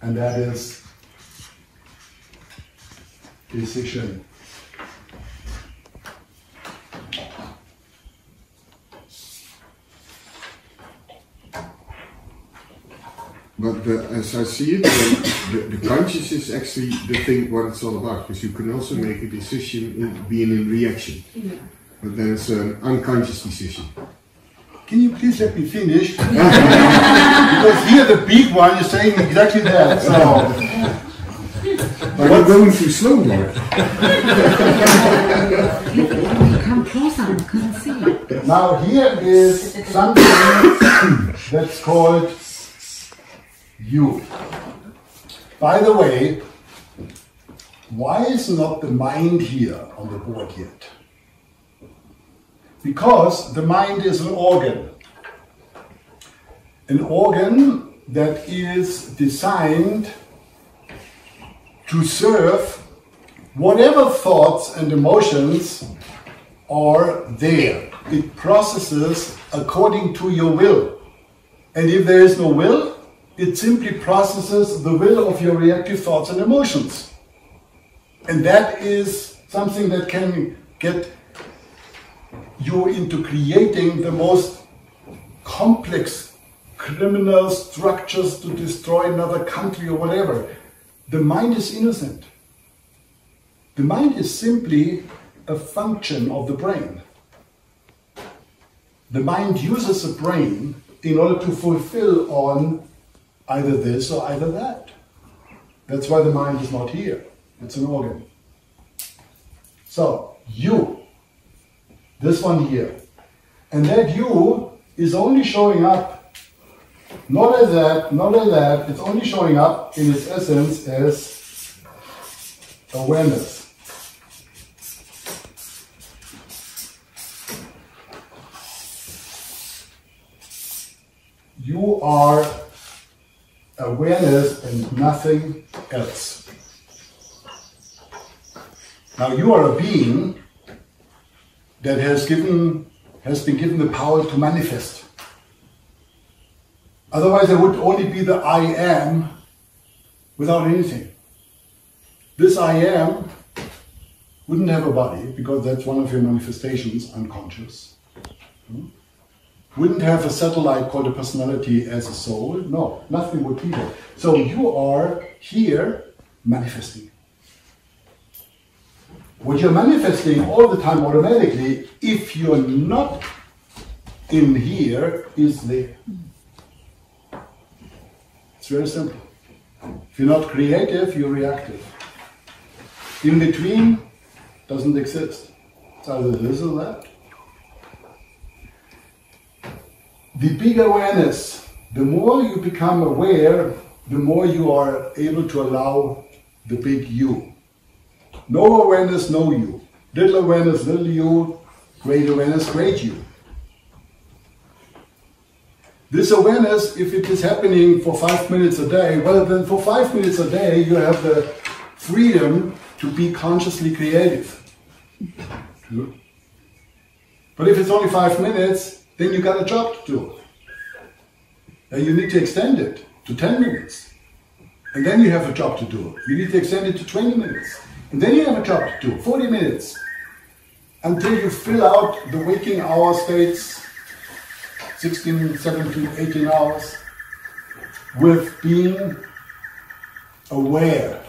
and that is decision. But as I see it, the conscious is actually the thing what it's all about, because you can also make a decision being in reaction. Yeah. But then it's an unconscious decision. Can you please let me finish? Because here the big one is saying exactly that. So. But we're going too slow, Mark. Come closer, I can't see. Now here is something that's called you. By the way, why is not the mind here on the board yet? Because the mind is an organ that is designed to serve whatever thoughts and emotions are there. It processes according to your will. And if there is no will, it simply processes the will of your reactive thoughts and emotions. And that is something that can get you into creating the most complex criminal structures to destroy another country or whatever. The mind is innocent. The mind is simply a function of the brain. The mind uses the brain in order to fulfill on either this or either that. That's why the mind is not here. It's an organ. So, you. This one here. And that you is only showing up, not as that, it's only showing up in its essence as awareness. You are awareness and nothing else. Now you are a being that has been given the power to manifest. Otherwise there would only be the I am without anything. This I am wouldn't have a body, because that's one of your manifestations, unconscious. Wouldn't have a satellite called a personality as a soul. No, nothing would be there. So you are here manifesting. What you're manifesting all the time automatically, if you're not in here, is there. It's very simple. If you're not creative, you're reactive. In between doesn't exist. It's either this or that. The big awareness, the more you become aware, the more you are able to allow the big you. No awareness, no you. Little awareness, little you. Great awareness, great you. This awareness, if it is happening for 5 minutes a day, well then for 5 minutes a day you have the freedom to be consciously creative. But if it's only 5 minutes, then you got a job to do. And you need to extend it to 10 minutes. And then you have a job to do. You need to extend it to 20 minutes. And then you have a job to do, 40 minutes. Until you fill out the waking hour states, 16, 17, 18 hours, with being aware.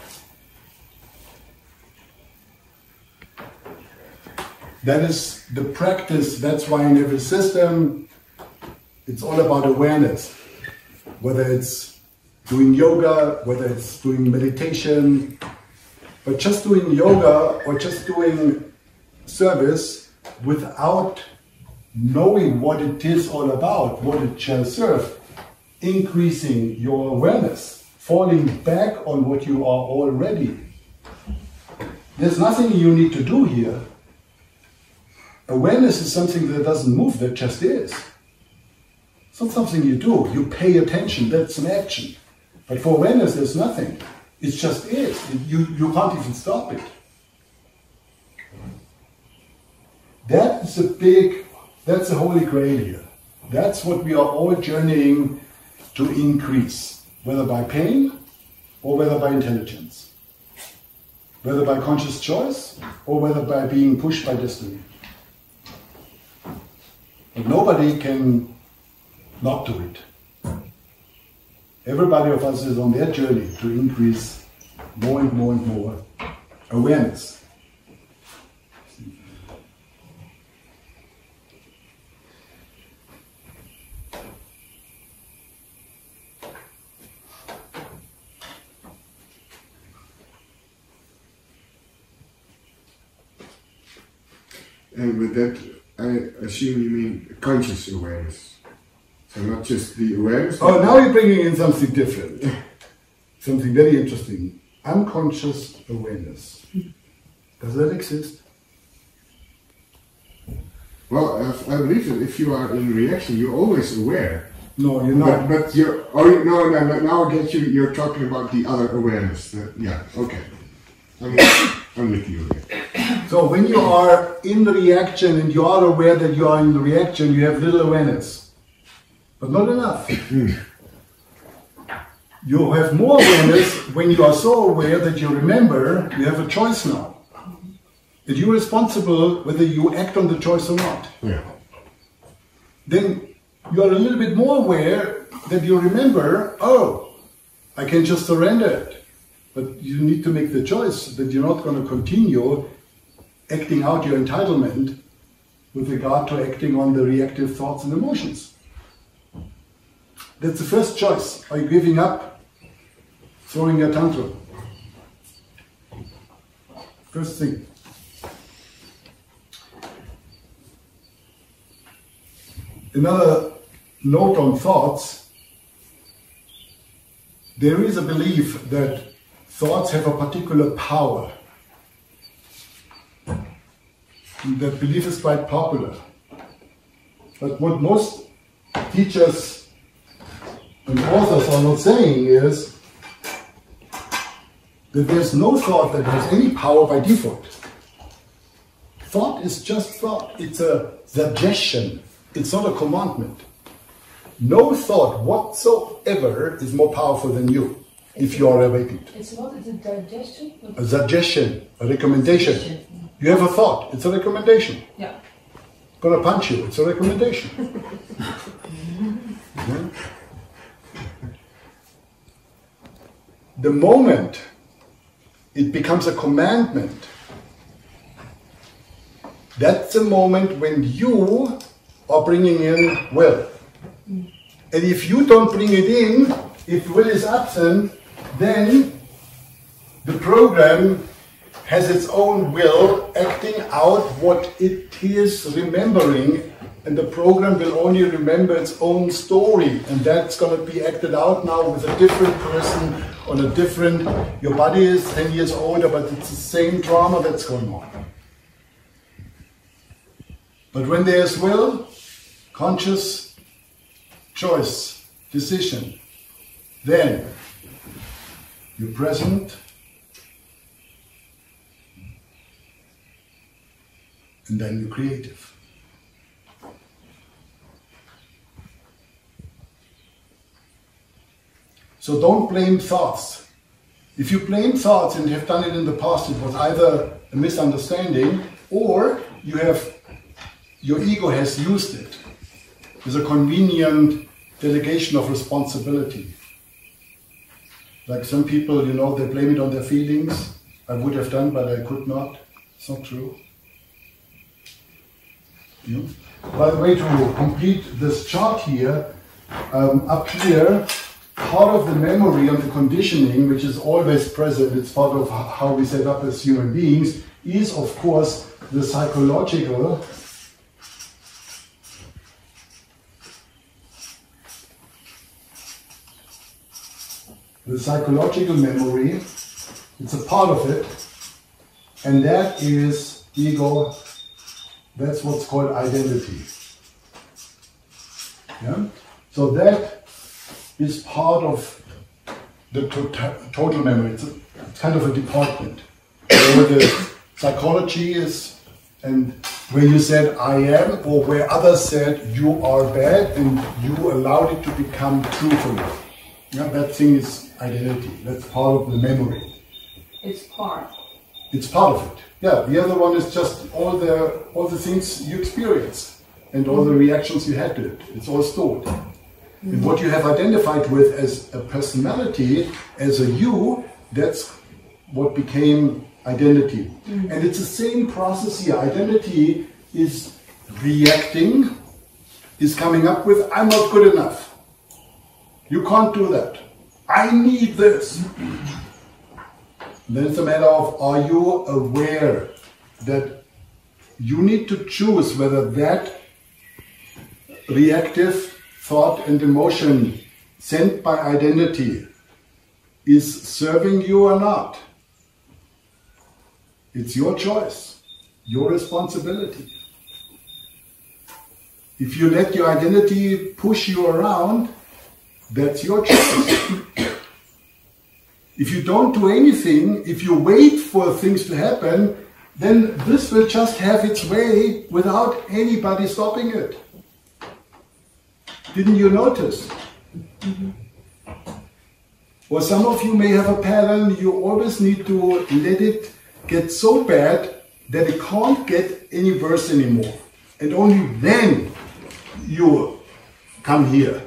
That is the practice. That's why in every system, it's all about awareness. Whether it's doing yoga, whether it's doing meditation, but just doing yoga or just doing service without knowing what it is all about, what it shall serve, increasing your awareness, falling back on what you are already. There's nothing you need to do here. Awareness is something that doesn't move, that just is. It's not something you do. You pay attention, that's an action. But for awareness, there's nothing. It just is. You can't even stop it. That's the holy grail here. That's what we are all journeying to increase, whether by pain or whether by intelligence, whether by conscious choice or whether by being pushed by destiny. But nobody can not do it. Everybody of us is on their journey to increase more and more and more awareness. And with that, I assume you mean conscious awareness. So not just the awareness. Oh, now you're bringing in something different. Something very interesting. Unconscious awareness. Does that exist? Well, I believe that if you are in reaction, you're always aware. No, you're not. But you're. Oh no! Now I get you. You're talking about the other awareness. Yeah. Okay. I'm with you again. So when you are in the reaction and you are aware that you are in the reaction, you have little awareness. But not enough. You have more awareness when you are so aware that you remember you have a choice now. And you're responsible whether you act on the choice or not. Yeah. Then you are a little bit more aware that you remember, oh, I can just surrender it. But you need to make the choice that you're not going to continue acting out your entitlement with regard to acting on the reactive thoughts and emotions. That's the first choice. Are you giving up, throwing a tantrum? First thing. Another note on thoughts. There is a belief that thoughts have a particular power. That belief is quite popular. But what most teachers and authors are not saying is that there's no thought that has any power by default. Thought is just thought. It's a suggestion. It's not a commandment. No thought whatsoever is more powerful than you if you are awakened. It's what? It's a digestion? A suggestion, a recommendation. You have a thought, it's a recommendation. Yeah. Gonna punch you, it's a recommendation. Yeah. The moment it becomes a commandment, that's the moment when you are bringing in will. And if you don't bring it in, if will is absent, then the program has its own will acting out what it is remembering, and the program will only remember its own story, and that's going to be acted out now with a different person on a different, your body is 10 years older, but it's the same drama that's going on. But when there's will, conscious choice, decision, then you're present, and then you're creative. So don't blame thoughts. If you blame thoughts and have done it in the past, it was either a misunderstanding or your ego has used it as a convenient delegation of responsibility. Like some people, they blame it on their feelings. I would have done, but I could not. It's not true. By the way, to complete this chart here, up here, part of the memory and the conditioning, which is always present, it's part of how we set up as human beings, is of course the psychological the psychological memory, it's a part of it, and that is ego, that's what's called identity. Yeah? So that is part of the total memory. It's kind of a department where the psychology is, and where you said I am, or where others said you are bad, and you allowed it to become true for you. Yeah, that thing is identity. That's part of the memory. It's part. It's part of it. Yeah, the other one is just all the things you experienced and all the reactions you had to it. It's all stored. And what you have identified with as a personality, as a you, that's what became identity. And it's the same process here. Identity is reacting, is coming up with, I'm not good enough. You can't do that. I need this. Then it's a matter of, are you aware that you need to choose whether that reactive thought and emotion sent by identity is serving you or not. It's your choice, your responsibility. If you let your identity push you around, that's your choice. If you don't do anything, if you wait for things to happen, then this will just have its way without anybody stopping it. Didn't you notice? Or some of you may have a pattern, you always need to let it get so bad that it can't get any worse anymore. And only then you come here.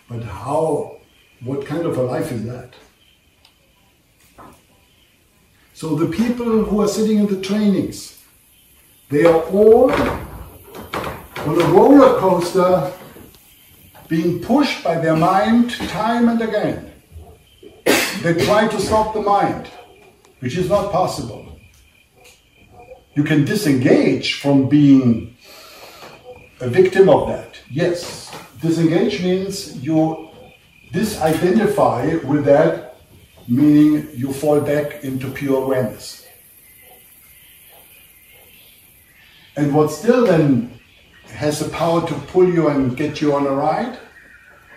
But how, what kind of a life is that? So the people who are sitting in the trainings, they are all on a roller coaster being pushed by their mind time and again. They try to stop the mind, which is not possible. You can disengage from being a victim of that. Yes, disengage means you disidentify with that, meaning you fall back into pure awareness. And what still then has the power to pull you and get you on a ride,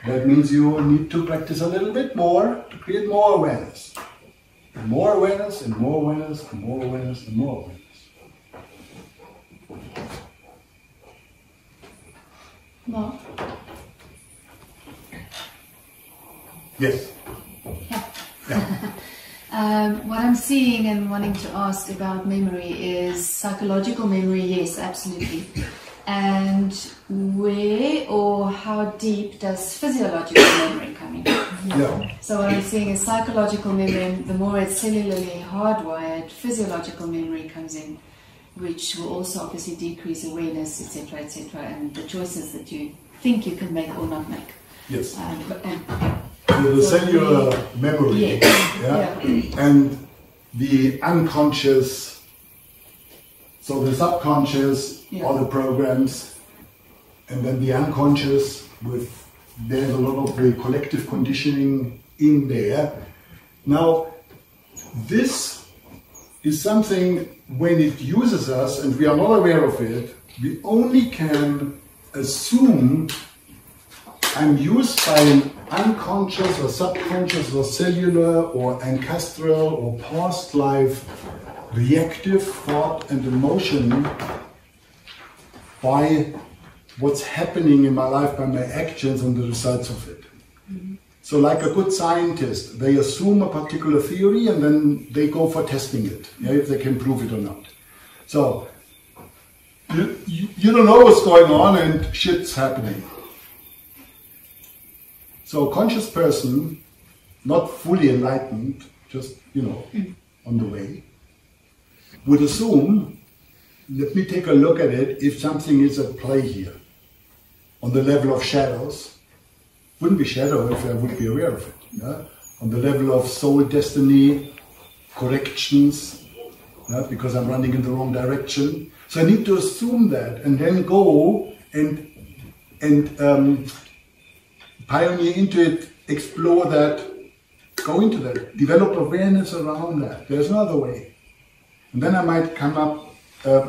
that means you need to practice a little bit more to create more awareness. And more awareness, and more awareness, and more awareness, and more awareness. Marc? Yes. What I'm seeing and wanting to ask about memory is psychological memory, yes, absolutely. And where or how deep does physiological memory come in? Yeah. So what I'm seeing is psychological memory, and the more it's cellularly hardwired, physiological memory comes in, which will also obviously decrease awareness, etc., and the choices that you think you can make or not make. Yes. So the cellular memory, yeah. And the unconscious, so the subconscious, all the programs, and then the unconscious, there's a lot of the collective conditioning in there. Now, this is something, when it uses us and we are not aware of it, we only can assume I'm used by an unconscious or subconscious or cellular or ancestral or past life reactive thought and emotion by what's happening in my life, by my actions and the results of it. Mm-hmm. So like a good scientist, they assume a particular theory and then they go for testing it, if they can prove it or not. So you don't know what's going on and shit's happening. So a conscious person, not fully enlightened, just, on the way, would assume, let me take a look at it, if something is at play here. On the level of shadows, wouldn't be shadow if I would be aware of it. Yeah? On the level of soul destiny, corrections, because I'm running in the wrong direction. So I need to assume that and then go and pioneer into it, explore that, go into that, develop awareness around that. There's no other way. And then I might come up,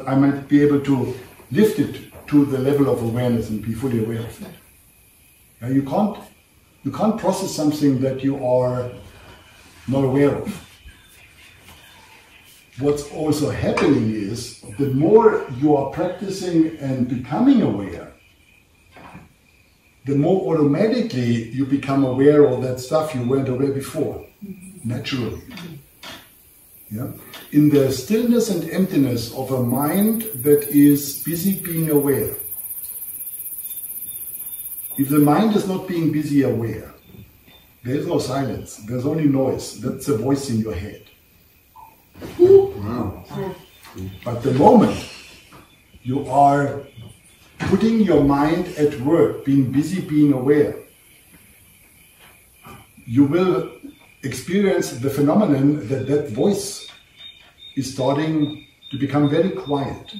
I might be able to lift it to the level of awareness and be fully aware of it. Now, you can't process something that you are not aware of. What's also happening is, the more you are practicing and becoming aware, the more automatically you become aware of that stuff you weren't aware before, naturally. Yeah? In the stillness and emptiness of a mind that is busy being aware. If the mind is not being busy aware, there is no silence, there's only noise. That's a voice in your head. Wow. But the moment you are putting your mind at work, being busy, being aware, you will experience the phenomenon that that voice is starting to become very quiet.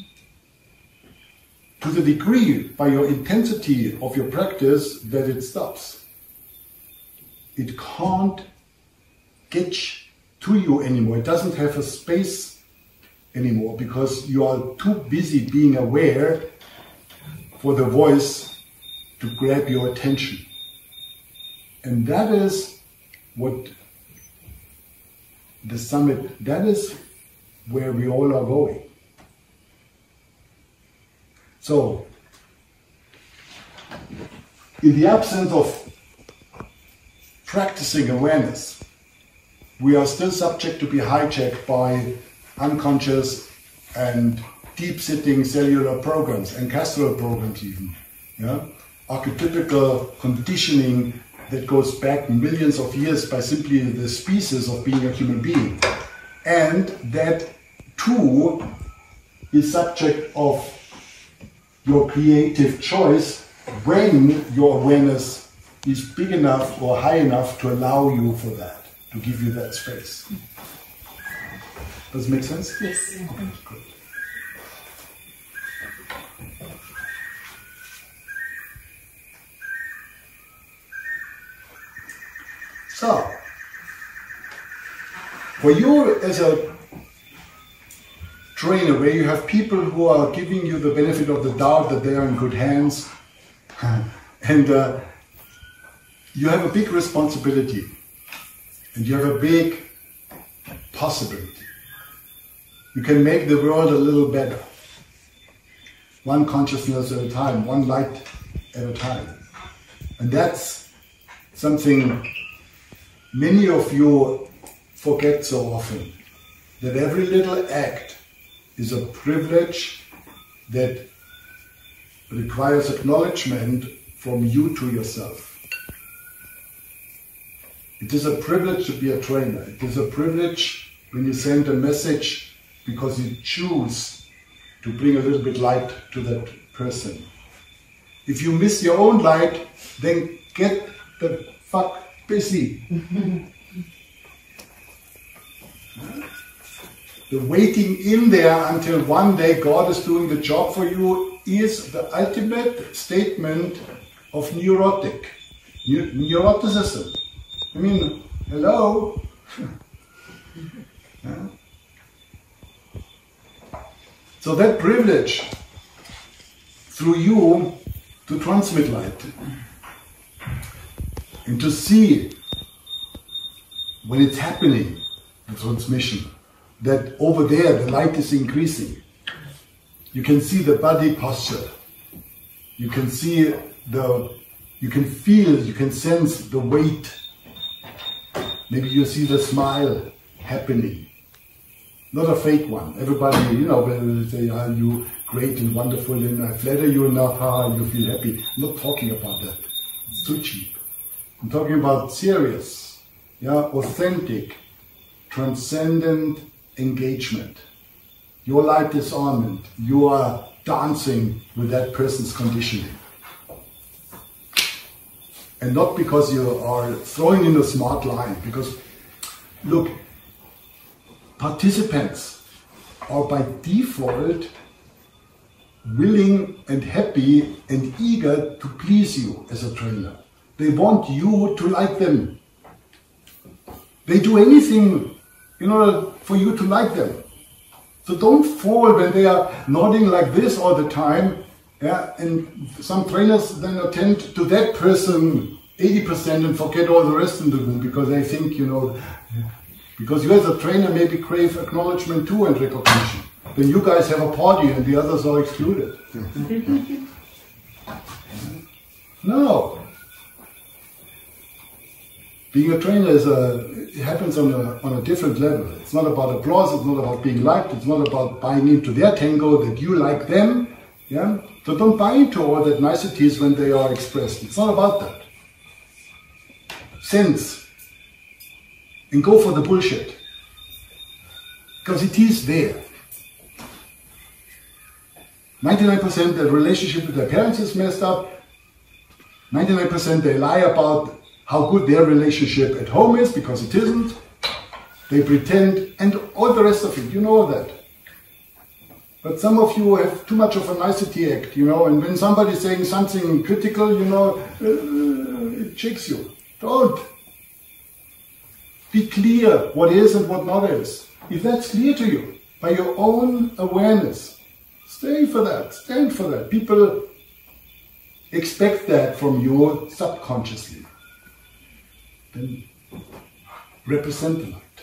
To the degree, by your intensity of your practice, that it stops. It can't get to you anymore. It doesn't have a space anymore because you are too busy being aware for the voice to grab your attention. And that is what the summit, that is where we all are going. So, in the absence of practicing awareness, we are still subject to be hijacked by unconscious and deep-sitting cellular programs, ancestral programs even. Yeah? Archetypical conditioning that goes back millions of years by simply the species of being a human being. And that too is subject of your creative choice when your awareness is big enough or high enough to allow you for that, to give you that space. Does it make sense? Yes. Good. So, for you as a trainer, where you have people who are giving you the benefit of the doubt that they are in good hands, and you have a big responsibility, and you have a big possibility. You can make the world a little better, one consciousness at a time, one light at a time. And that's something many of you forget so often, that every little act is a privilege that requires acknowledgement from you to yourself. It is a privilege to be a trainer. It is a privilege when you send a message because you choose to bring a little bit light to that person. If you miss your own light, then get the fuck busy. The waiting in there until one day God is doing the job for you is the ultimate statement of neuroticism. I mean, hello? Yeah. So that privilege through you to transmit light and to see when it's happening, the transmission, that over there the light is increasing. You can see the body posture. You can see you can feel, you can sense the weight. Maybe you see the smile happening. Not a fake one. Everybody, will say, are you great and wonderful and I flatter you enough, you feel happy. I'm not talking about that. It's too cheap. I'm talking about serious, authentic, transcendent engagement. Your light is on and you are dancing with that person's conditioning. And not because you are throwing in a smart line, because look, participants are by default willing and happy and eager to please you as a trainer. They want you to like them. They do anything in order for you to like them. So don't fall when they are nodding like this all the time. Yeah, and some trainers then attend to that person 80% and forget all the rest in the room because they think, because you as a trainer maybe crave acknowledgement too and recognition. Then you guys have a party and the others are excluded. No. Being a trainer it happens on a different level. It's not about applause, it's not about being liked, it's not about buying into their tango that you like them. Yeah? So don't buy into all that niceties when they are expressed. It's not about that. Sense. And go for the bullshit. Because it is there. 99% the relationship with their parents is messed up. 99% they lie about how good their relationship at home is, because it isn't. They pretend, and all the rest of it, you know that. But some of you have too much of a nicety act, and when somebody's saying something critical, it shakes you. Don't. Be clear what is and what not is. If that's clear to you, by your own awareness, stay for that, stand for that. People expect that from you subconsciously. Then represent the light.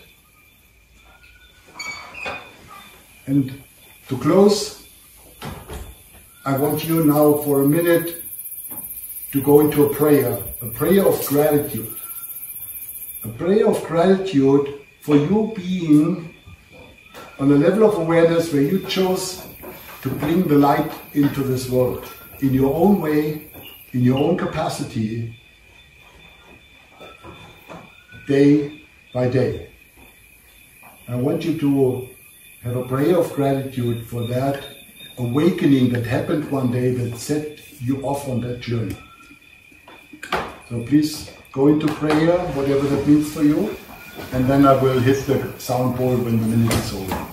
And to close, I want you now for a minute to go into a prayer of gratitude. A prayer of gratitude for you being on a level of awareness where you chose to bring the light into this world, in your own way, in your own capacity, day by day. I want you to have a prayer of gratitude for that awakening that happened one day that set you off on that journey. So please go into prayer, whatever that means for you, and then I will hit the sound bowl when the minute is over.